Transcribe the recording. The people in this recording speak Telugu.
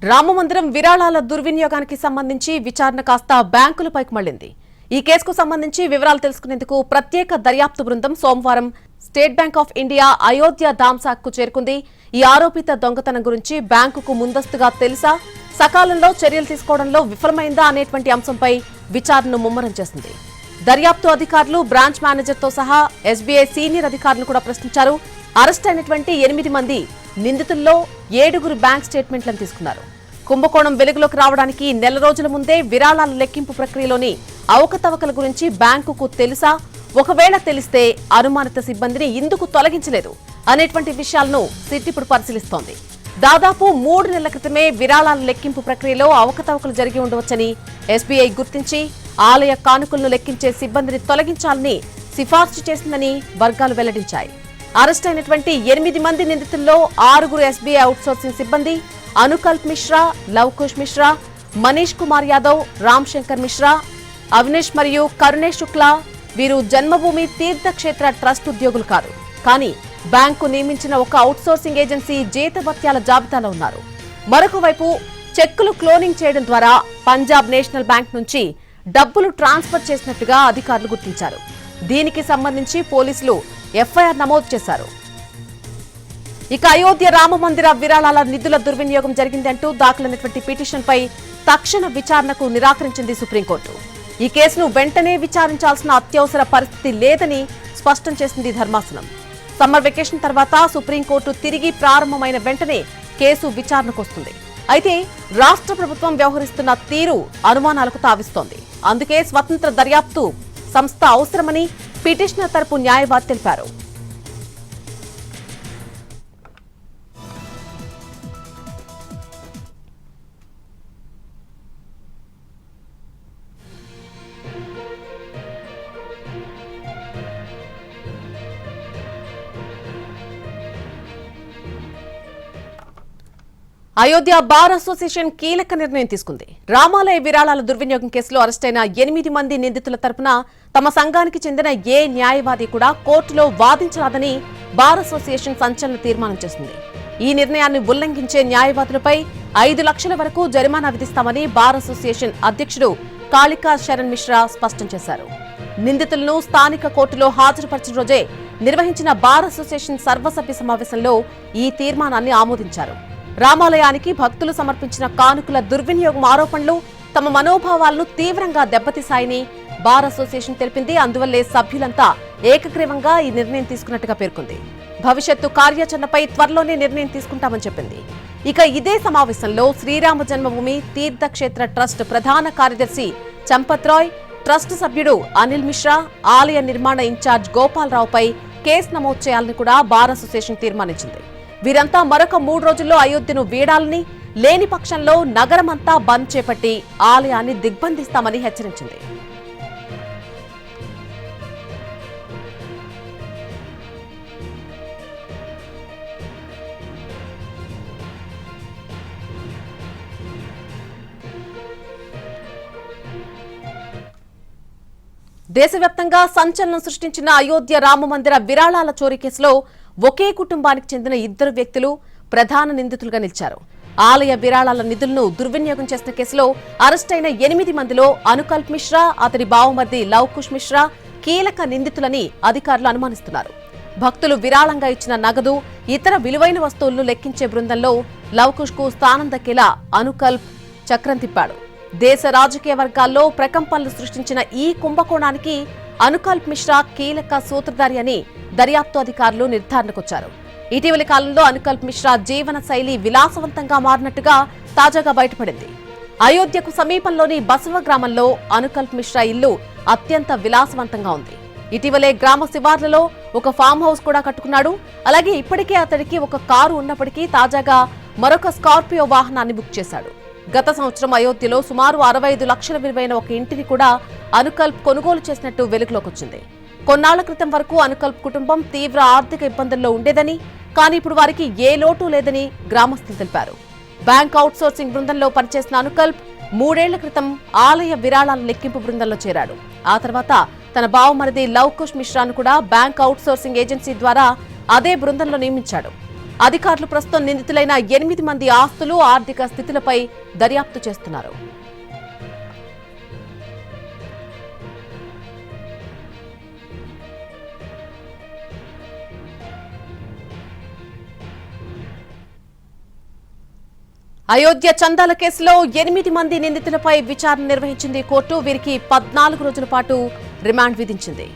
రామమందిరం విరాళాల దుర్వినియోగానికి సంబంధించి విచారణ కాస్త బ్యాంకులపైకి మళ్లింది. ఈ కేసుకు సంబంధించి వివరాలు తెలుసుకునేందుకు ప్రత్యేక దర్యాప్తు బృందం సోమవారం State Bank of India Ayodhya ధామ్సాకు చేరుకుంది. ఈ ఆరోపిత దొంగతనం గురించి బ్యాంకుకు ముందస్తుగా తెలుసా, సకాలంలో చర్యలు తీసుకోవడంలో విఫలమైందా అనేటువంటి అంశంపై విచారణను ముమ్మరం చేసింది. దర్యాప్తు అధికారులు బ్రాంచ్ మేనేజర్తో సహా ఎస్బీఐ సీనియర్ అధికారులు కూడా ప్రశ్నించారు. అరెస్ట్ అయినటువంటి 8 మంది నిందితుల్లో 7 బ్యాంక్ స్టేట్మెంట్లను తీసుకున్నారు. కుంభకోణం వెలుగులోకి రావడానికి నెల రోజుల ముందే విరాళాల లెక్కింపు ప్రక్రియలోని అవకతవకల గురించి బ్యాంకుకు తెలుసా, ఒకవేళ తెలిస్తే అనుమానిత సిబ్బందిని ఎందుకు తొలగించలేదు అనేటువంటి విషయాలను సిట్ ఇప్పుడు పరిశీలిస్తోంది. దాదాపు 3 నెలల క్రితమే విరాళాల లెక్కింపు ప్రక్రియలో అవకతవకలు జరిగి ఉండవచ్చని ఎస్బీఐ గుర్తించి ఆలయ కానుకలను లెక్కించే సిబ్బందిని తొలగించాలని సిఫార్సు చేసిందని వర్గాలు వెల్లడించాయి. అరెస్ట్ అయినటువంటి 8 మంది నిందితుల్లో 6 ఎస్బీఐ అవుట్సోర్సింగ్ సిబ్బంది, అనుకల్ప్ మిశ్రా, లవకుష్ మిశ్రా, మనీష్ కుమార్ యాదవ్, రామ్ శంకర్ మిశ్రా, అవినేష్ మరియు కరుణేష్ శుక్లా. వీరు జన్మభూమి తీర్థక్షేత్ర ట్రస్ట్ ఉద్యోగులు కాదు, కానీ బ్యాంకు నియమించిన ఒక అవుట్సోర్సింగ్ ఏజెన్సీ జీతభత్యాల జాబితాలో ఉన్నారు. మరొక వైపు చెక్కులు క్లోనింగ్ చేయడం ద్వారా పంజాబ్ నేషనల్ బ్యాంక్ నుంచి డబ్బులు ట్రాన్స్ఫర్ చేసినట్టుగా అధికారులు గుర్తించారు. దీనికి సంబంధించి పోలీసులు ఎఫ్ఐఆర్ నమోదు చేశారు. ఇక అయోధ్య రామమందిర విరాళాల నిధుల దుర్వినియోగం జరిగిందంటూ దాఖలైనటువంటి పిటిషన్పై తక్షణ విచారణకు నిరాకరించింది సుప్రీంకోర్టు. ఈ కేసును వెంటనే విచారించాల్సిన అత్యవసర పరిస్థితి లేదని స్పష్టం చేసింది ధర్మాసనం. సమ్మర్ వెకేషన్ తర్వాత సుప్రీంకోర్టు తిరిగి ప్రారంభమైన వెంటనే కేసు విచారణకు వస్తుంది. అయితే రాష్ట్ర ప్రభుత్వం వ్యవహరిస్తున్న తీరు అనుమానాలకు తావిస్తోంది. అందుకే స్వతంత్ర దర్యాప్తు సంస్థ అవసరమని పిటిషనర్ తరపు న్యాయవాది తెలిపారు. అయోధ్య బార్ అసోసియేషన్ కీలక నిర్ణయం తీసుకుంది. రామాలయ విరాళాల దుర్వినియోగం కేసులో అరెస్టైన 8 మంది నిందితుల తరపున తమ సంఘానికి చెందిన ఏ న్యాయవాది కూడా కోర్టులో వాదించరాదని బార్ అసోసియేషన్ సంచలన తీర్మానం చేసింది. ఈ నిర్ణయాన్ని ఉల్లంఘించే న్యాయవాదులపై 5 లక్షల వరకు జరిమానా విధిస్తామని బార్ అసోసియేషన్ అధ్యక్షుడు కాళికా శరణ్ మిశ్రా స్పష్టం చేశారు. నిందితులను స్థానిక కోర్టులో హాజరుపరిచిన రోజే నిర్వహించిన బార్ అసోసియేషన్ సర్వసభ్య సమావేశంలో ఈ తీర్మానాన్ని ఆమోదించారు. రామాలయానికి భక్తులు సమర్పించిన కానుకల దుర్వినియోగం ఆరోపణలు తమ మనోభావాలను తీవ్రంగా దెబ్బతీశాయని బార్ అసోసియేషన్ తెలిపింది. అందువల్లే సభ్యులంతా ఏకగ్రీవంగా ఈ నిర్ణయం తీసుకున్నట్టుగా పేర్కొంది. భవిష్యత్తు కార్యాచరణపై త్వరలోనే నిర్ణయం తీసుకుంటామని చెప్పింది. ఇక ఇదే సమావేశంలో శ్రీరామ జన్మభూమి తీర్థక్షేత్ర ట్రస్ట్ ప్రధాన కార్యదర్శి చంపత్ రాయ్, ట్రస్ట్ సభ్యుడు అనిల్ మిశ్రా, ఆలయ నిర్మాణ ఇన్ఛార్జ్ గోపాలరావుపై కేసు నమోదు చేయాలని కూడా బార్ అసోసియేషన్ తీర్మానించింది. వీరంతా మరొక 3 రోజుల్లో అయోధ్యను వీడాలని, లేని పక్షంలో నగరమంతా బంద్ చేపట్టి ఆలయాన్ని దిగ్బంధిస్తామని హెచ్చరించింది. దేశవ్యాప్తంగా సంచలనం సృష్టించిన అయోధ్య రామమందిర విరాళాల చోరీ కేసులో ఒకే కుటుంబానికి చెందిన 2 వ్యక్తులు ప్రధాన నిందితులుగా నిలిచారు. ఆలయ విరాళాల నిధులను దుర్వినియోగం చేసిన కేసులో అరెస్టైన 8 మందిలో అనుకల్ప్ మిశ్రా, అతడి బావమర్ది లవకుష్ మిశ్రా కీలక నిందితులని అధికారులు అనుమానిస్తున్నారు. భక్తులు విరాళంగా ఇచ్చిన నగదు, ఇతర విలువైన వస్తువులను లెక్కించే బృందంలో లవకుష్ కు స్థానం దక్కేలా అనుకల్ప్ చక్రం తిప్పాడు. దేశ రాజకీయ వర్గాల్లో ప్రకంపనలు సృష్టించిన ఈ కుంభకోణానికి అనుకల్ప్ మిశ్రా కీలక సూత్రధారి అని దర్యాప్తు అధికారులు నిర్ధారణకొచ్చారు. ఇటీవలి కాలంలో అనుకల్ప్ మిశ్రా జీవన శైలి విలాసవంతంగా మారినట్టుగా తాజాగా బయటపడింది. అయోధ్యకు సమీపంలోని బసవ గ్రామంలో అనుకల్ప్ మిశ్రా ఇల్లు అత్యంత విలాసవంతంగా ఉంది. ఇటీవలే గ్రామ శివార్లలో ఒక ఫామ్ హౌస్ కూడా కట్టుకున్నాడు. అలాగే ఇప్పటికే అతడికి ఒక కారు ఉన్నప్పటికీ తాజాగా మరొక స్కార్పియో వాహనాన్ని బుక్ చేశాడు. గత సంవత్సరం అయోధ్యలో సుమారు 65 లక్షల విలువైన ఒక ఇంటిని కూడా అనుకల్ప్ కొనుగోలు చేసినట్టు వెలుగులోకి వచ్చింది. కొన్నాళ్ల క్రితం వరకు అనుకల్ప్ కుటుంబం తీవ్ర ఆర్థిక ఇబ్బందుల్లో ఉండేదని, కానీ ఇప్పుడు వారికి ఏ లోటు లేదని గ్రామస్తులు తెలిపారు. బ్యాంక్ అవుట్సోర్సింగ్ బృందంలో పనిచేసిన అనుకల్ప్ 3 ఏళ్ల క్రితం ఆలయ విరాళాల లెక్కింపు బృందంలో చేరాడు. ఆ తర్వాత తన బావమరిది లవకుష్ మిశ్రాను కూడా బ్యాంక్ అవుట్సోర్సింగ్ ఏజెన్సీ ద్వారా అదే బృందంలో నియమించాడు. అధికారులు ప్రస్తుతం నిందితులైన 8 మంది ఆస్తులు, ఆర్థిక స్థితులపై దర్యాప్తు చేస్తున్నారు. అయోధ్య చందాల కేసులో 8 మంది నిందితులపై విచారణ నిర్వహించింది కోర్టు. వీరికి 14 రోజుల పాటు రిమాండ్ విధించింది.